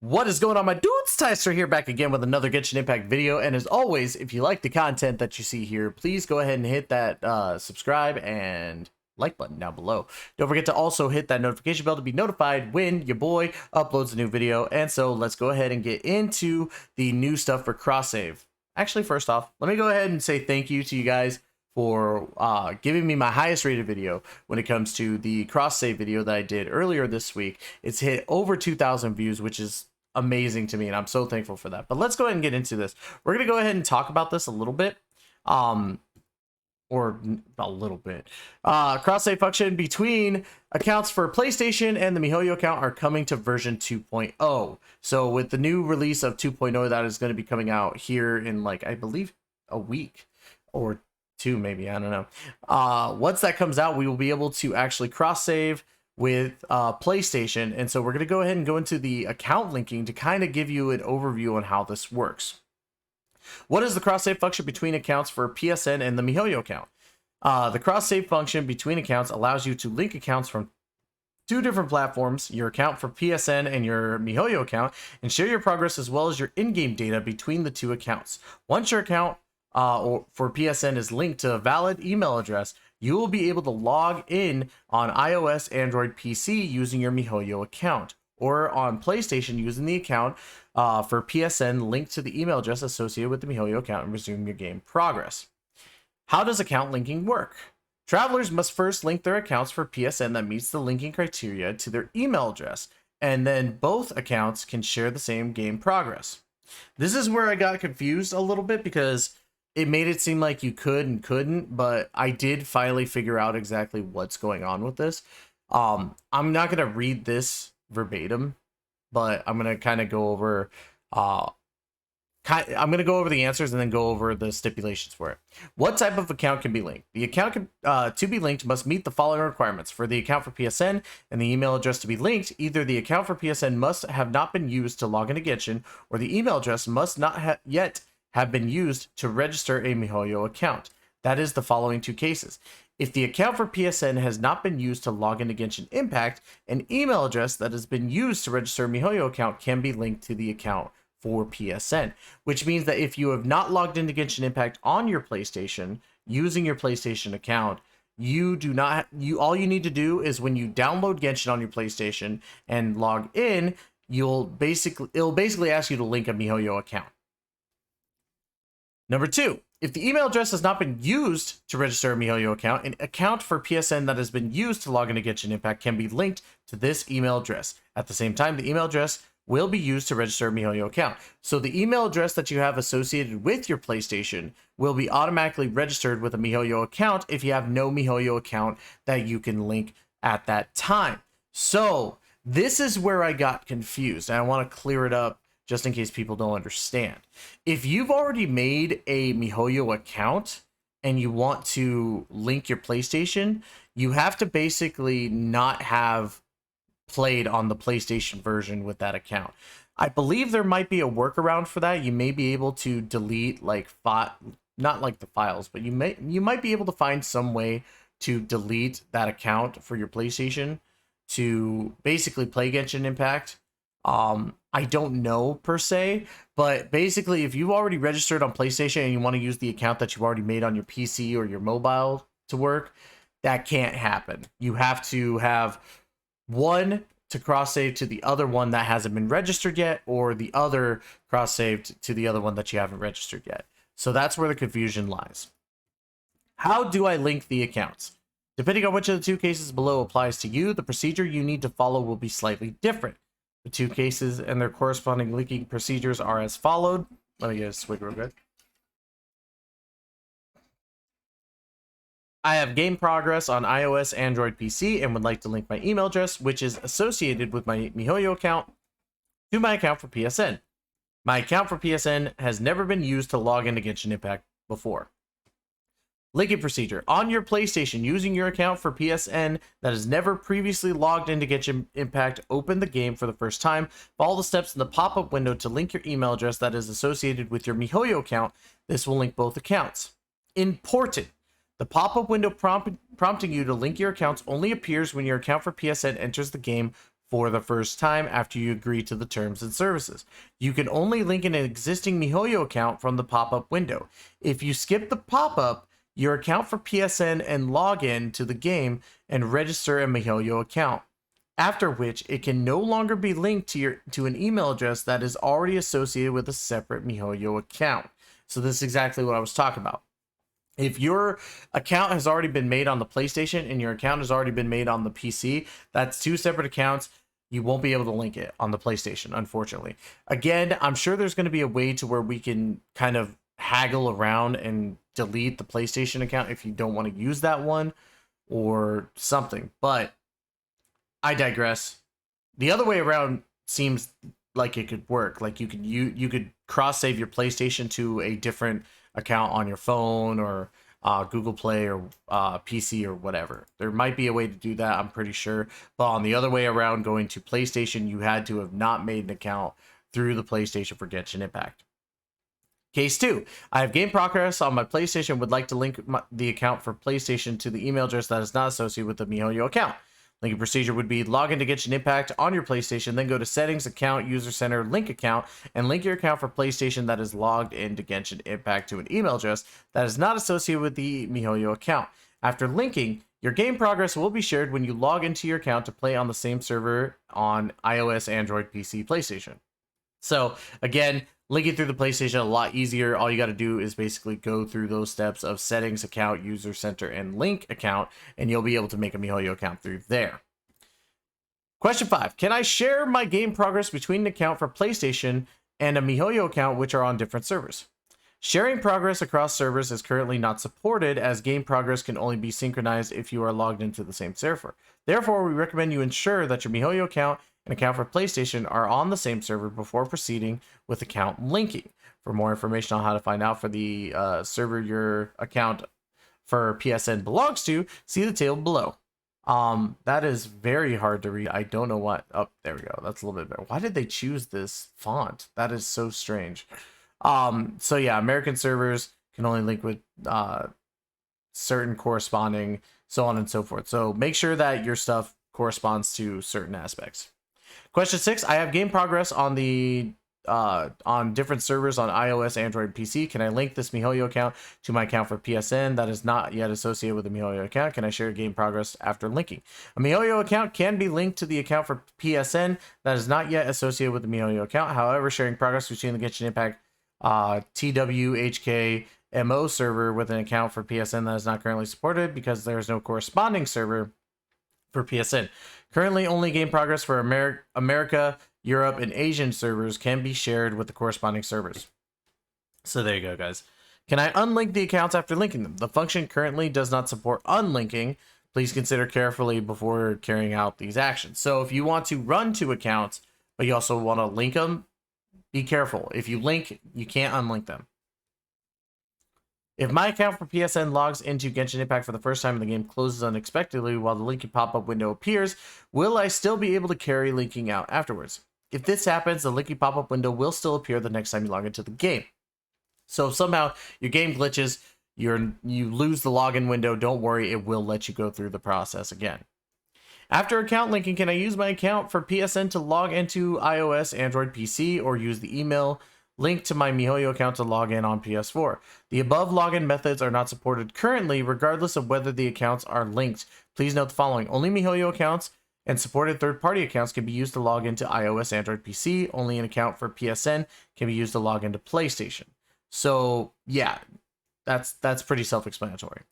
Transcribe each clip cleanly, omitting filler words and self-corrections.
What is going on, my dudes? Tystra here, back again with another Genshin Impact video. And as always, if you like the content that you see here, please go ahead and hit that subscribe and like button down below. Don't forget to also hit that notification bell to be notified when your boy uploads a new video. And so let's go ahead and get into the new stuff for cross save. Actually, first off, let me go ahead and say thank you to you guys for giving me my highest rated video when it comes to the cross save video that I did earlier this week. It's hit over 2,000 views, which is amazing to me, and I'm so thankful for that. But let's go ahead and get into this. We're gonna go ahead and talk about this a little bit, or a little bit. Cross save function between accounts for PlayStation and the MiHoYo account are coming to version 2.0. So with the new release of 2.0 that is going to be coming out here in, like, I believe a week or two, maybe, I don't know. Once that comes out, we will be able to actually cross save with PlayStation. And so we're going to go ahead and go into the account linking to kind of give you an overview on how this works. What is the cross save function between accounts for PSN and the MiHoYo account? The cross save function between accounts allows you to link accounts from two different platforms, your account for PSN and your MiHoYo account, and share your progress as well as your in-game data between the two accounts. Once your account or for PSN is linked to a valid email address, you will be able to log in on iOS, Android, PC using your MiHoYo account, or on PlayStation using the account for PSN linked to the email address associated with the MiHoYo account and resume your game progress. How does account linking work? Travelers must first link their accounts for PSN that meets the linking criteria to their email address, and then both accounts can share the same game progress. This is where I got confused a little bit because it made it seem like you could and couldn't, but I did finally figure out exactly what's going on with this. I'm not going to read this verbatim, but I'm going to kind of go over I'm going to go over the answers and then go over the stipulations for it. What type of account can be linked? The account to be linked must meet the following requirements. For the account for PSN and the email address to be linked, either the account for PSN must have not been used to log into Genshin, or the email address must not yet have been used to register a MiHoYo account. That is the following two cases. If the account for PSN has not been used to log into Genshin Impact, an email address that has been used to register a MiHoYo account can be linked to the account for PSN, which means that if you have not logged into Genshin Impact on your PlayStation using your PlayStation account, you do not, all you need to do is when you download Genshin on your PlayStation and log in, it'll basically ask you to link a MiHoYo account. Number two, if the email address has not been used to register a MiHoYo account, an account for PSN that has been used to log into Genshin Impact can be linked to this email address. At the same time, the email address will be used to register a MiHoYo account. So the email address that you have associated with your PlayStation will be automatically registered with a MiHoYo account if you have no MiHoYo account that you can link at that time. So this is where I got confused, and I want to clear it up just in case people don't understand. If you've already made a MiHoYo account and you want to link your PlayStation, you have to basically not have played on the PlayStation version with that account. I believe there might be a workaround for that. You may be able to delete, like, not like the files, but you might be able to find some way to delete that account for your PlayStation to basically play Genshin Impact. I don't know per se, but basically if you've already registered on PlayStation and you want to use the account that you've already made on your PC or your mobile to work, that can't happen. You have to have one to cross save to the other one that hasn't been registered yet, or the other cross saved to the other one that you haven't registered yet. So that's where the confusion lies. How do I link the accounts? Depending on which of the two cases below applies to you, the procedure you need to follow will be slightly different. The two cases and their corresponding linking procedures are as followed. Let me get a swig real quick. I have game progress on iOS, Android, PC, and would like to link my email address, which is associated with my MiHoYo account, to my account for PSN. My account for PSN has never been used to log into Genshin Impact before. Linking procedure. On your PlayStation, using your account for PSN that has never previously logged into Genshin Impact, open the game for the first time. Follow the steps in the pop-up window to link your email address that is associated with your MiHoYo account. This will link both accounts. Important. The pop-up window prompting you to link your accounts only appears when your account for PSN enters the game for the first time after you agree to the terms and services. You can only link an existing MiHoYo account from the pop-up window. If you skip the pop-up, your account for PSN and log in to the game and register a MiHoYo account, after which it can no longer be linked to an email address that is already associated with a separate MiHoYo account. So this is exactly what I was talking about. If your account has already been made on the PlayStation and your account has already been made on the PC, that's two separate accounts. You won't be able to link it on the PlayStation, unfortunately. Again, I'm sure there's going to be a way to where we can kind of haggle around and delete the PlayStation account if you don't want to use that one or something. But I digress. The other way around seems like it could work. Like you could cross save your PlayStation to a different account on your phone or Google Play or PC or whatever. There might be a way to do that, I'm pretty sure. But on the other way around, going to PlayStation, you had to have not made an account through the PlayStation for Genshin Impact. Case 2. I have game progress on my PlayStation, would like to link the account for PlayStation to the email address that is not associated with the MiHoYo account. Linking procedure would be log into Genshin Impact on your PlayStation, then go to Settings, Account, User Center, Link Account, and link your account for PlayStation that is logged into Genshin Impact to an email address that is not associated with the MiHoYo account. After linking, your game progress will be shared when you log into your account to play on the same server on iOS, Android, PC, PlayStation. So again, linking through the PlayStation a lot easier. All you got to do is basically go through those steps of Settings, Account, User Center, and Link Account, and you'll be able to make a MiHoYo account through there. Question 5. Can I share my game progress between an account for PlayStation and a MiHoYo account which are on different servers? Sharing progress across servers is currently not supported, as game progress can only be synchronized if you are logged into the same server. Therefore, we recommend you ensure that your MiHoYo account and account for PlayStation are on the same server before proceeding with account linking. For more information on how to find out for the server your account for PSN belongs to, see the table below. That is very hard to read. I don't know what. Oh, there we go. That's a little bit better. Why did they choose this font? That is so strange. So yeah, American servers can only link with certain corresponding, so on and so forth. So make sure that your stuff corresponds to certain aspects. Question 6. I have game progress on the on different servers on iOS, Android, PC. Can I link this MiHoYo account to my account for PSN that is not yet associated with the MiHoYo account? Can I share game progress after linking? A MiHoYo account can be linked to the account for PSN that is not yet associated with the MiHoYo account. However, sharing progress between the Genshin Impact TWHKMO server with an account for PSN that is not currently supported because there is no corresponding server for PSN. Currently, only game progress for America, Europe, and Asian servers can be shared with the corresponding servers. So there you go, guys. Can I unlink the accounts after linking them? The function currently does not support unlinking. Please consider carefully before carrying out these actions. So if you want to run two accounts, but you also want to link them, be careful. If you link, you can't unlink them. If my account for PSN logs into Genshin Impact for the first time and the game closes unexpectedly while the linking pop-up window appears, will I still be able to carry linking out afterwards? If this happens, the linking pop-up window will still appear the next time you log into the game. So if somehow your game glitches, you lose the login window, don't worry, it will let you go through the process again. After account linking, can I use my account for PSN to log into iOS, Android, PC, or use the email link to my MiHoYo account to log in on PS4? The above login methods are not supported currently, regardless of whether the accounts are linked. Please note the following. Only MiHoYo accounts and supported third-party accounts can be used to log into iOS, Android, PC. Only an account for PSN can be used to log into PlayStation. So, yeah, that's pretty self-explanatory.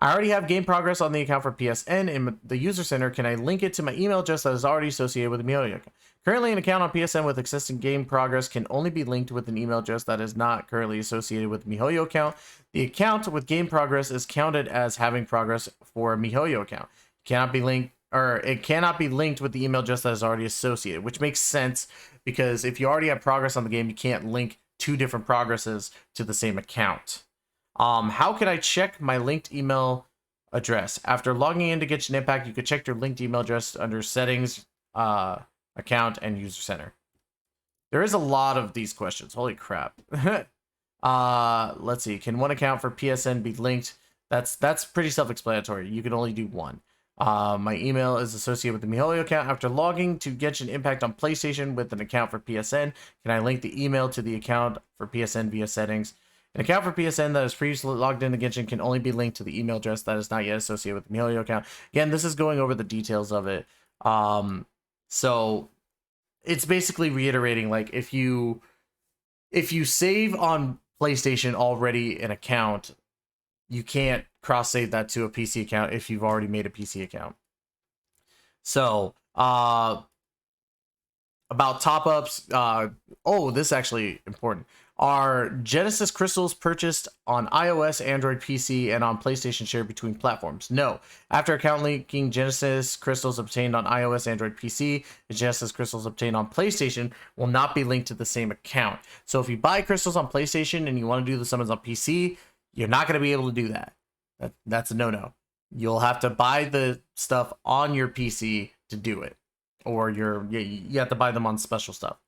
I already have game progress on the account for PSN in the user center. Can I link it to my email address that is already associated with the MiHoYo account? Currently, an account on PSN with existing game progress can only be linked with an email address that is not currently associated with the MiHoYo account. The account with game progress is counted as having progress for a MiHoYo account. It cannot be linked with the email address that is already associated, which makes sense because if you already have progress on the game, you can't link two different progresses to the same account. How can I check my linked email address? After logging into Genshin Impact, you could check your linked email address under Settings, Account, and User Center. There is a lot of these questions. Holy crap. Let's see. Can one account for PSN be linked? That's pretty self-explanatory. You can only do one. My email is associated with the Mihoyo account. After logging to Genshin Impact on PlayStation with an account for PSN, can I link the email to the account for PSN via settings? An account for PSN that is previously logged into Genshin can only be linked to the email address that is not yet associated with the Mihoyo account. Again, this is going over the details of it. So it's basically reiterating, like, if you save on PlayStation already an account, you can't cross save that to a PC account if you've already made a PC account. So about top ups, this is actually important. Are Genesis crystals purchased on iOS, Android, PC, and on PlayStation shared between platforms? No. After account linking, Genesis crystals obtained on iOS, Android, PC, and Genesis crystals obtained on PlayStation will not be linked to the same account. So if you buy crystals on PlayStation and you want to do the summons on PC, you're not going to be able to do that. That's a no-no. You'll have to buy the stuff on your PC to do it, or you have to buy them on special stuff.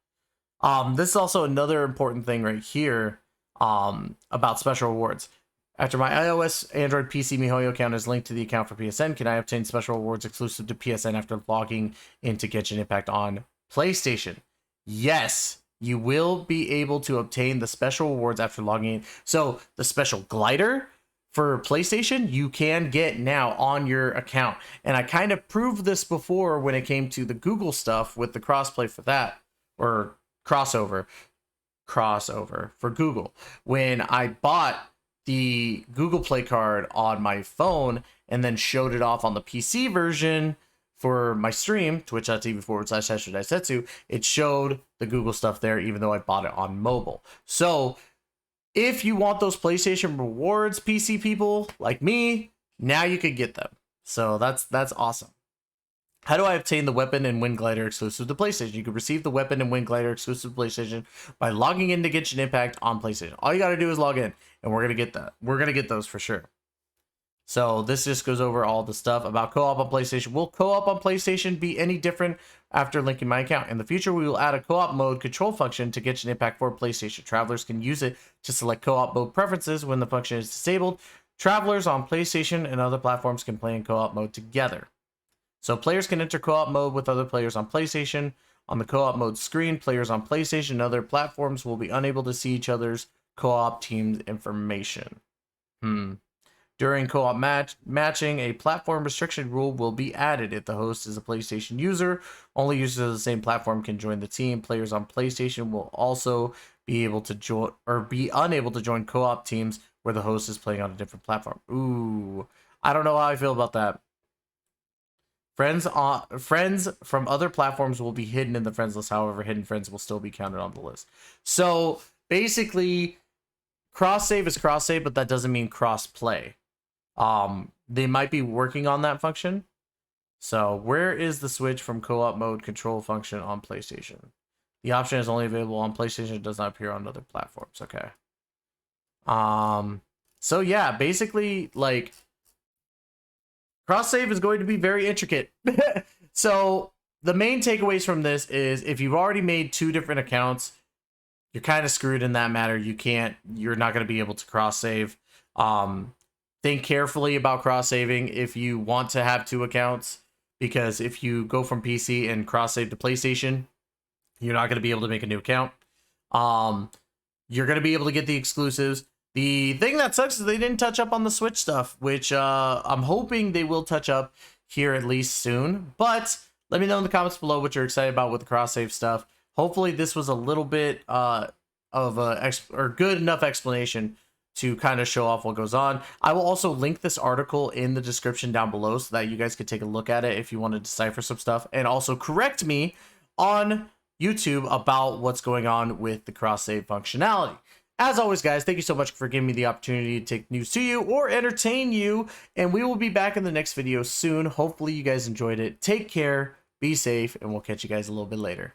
This is also another important thing right here about special rewards. After my iOS, Android, PC, Mihoyo account is linked to the account for PSN, can I obtain special rewards exclusive to PSN after logging into Genshin Impact on PlayStation? Yes, you will be able to obtain the special rewards after logging in. So the special glider for PlayStation, you can get now on your account. And I kind of proved this before when it came to the Google stuff with the crossplay for that, or crossover for Google. When I bought the Google Play card on my phone and then showed it off on the PC version for my stream, twitch.tv/Daisetsu, it showed the Google stuff there, even though I bought it on mobile. So if you want those PlayStation rewards, PC people like me, now you could get them. So that's awesome. How do I obtain the weapon and wind glider exclusive to PlayStation? You can receive the weapon and wind glider exclusive to PlayStation by logging into Genshin Impact on PlayStation. All you got to do is log in, and we're gonna get that. We're gonna get those for sure. So this just goes over all the stuff about co-op on PlayStation. Will co-op on PlayStation be any different after linking my account? In the future, we will add a co-op mode control function to Genshin Impact for PlayStation. Travelers can use it to select co-op mode preferences when the function is disabled. Travelers on PlayStation and other platforms can play in co-op mode together. So players can enter co-op mode with other players on PlayStation. On the co-op mode screen, players on PlayStation and other platforms will be unable to see each other's co-op team's information. During co-op matching, a platform restriction rule will be added. If the host is a PlayStation user, only users of the same platform can join the team. Players on PlayStation will also be able to join or be unable to join co-op teams where the host is playing on a different platform. Ooh, I don't know how I feel about that. Friends from other platforms will be hidden in the friends list. However, hidden friends will still be counted on the list. So basically, cross save is cross save, but that doesn't mean cross play. They might be working on that function. So where is the switch from co-op mode control function on PlayStation? The option is only available on PlayStation. It does not appear on other platforms. Okay. So yeah, basically, like, cross save is going to be very intricate. So the main takeaways from this is, if you've already made 2 different accounts, you're kind of screwed in that matter. You're not going to be able to cross save. Think carefully about cross saving if you want to have 2 accounts, because if you go from PC and cross save to PlayStation, you're not going to be able to make a new account. You're going to be able to get the exclusives. The thing that sucks is they didn't touch up on the Switch stuff, which I'm hoping they will touch up here at least soon. But let me know in the comments below what you're excited about with the cross-save stuff. Hopefully this was a little bit of a good enough explanation to kind of show off what goes on. I will also link this article in the description down below so that you guys could take a look at it if you want to decipher some stuff, and also correct me on YouTube about what's going on with the cross-save functionality. As always, guys, thank you so much for giving me the opportunity to take news to you or entertain you, and we will be back in the next video soon. Hopefully you guys enjoyed it. Take care, be safe, and we'll catch you guys a little bit later.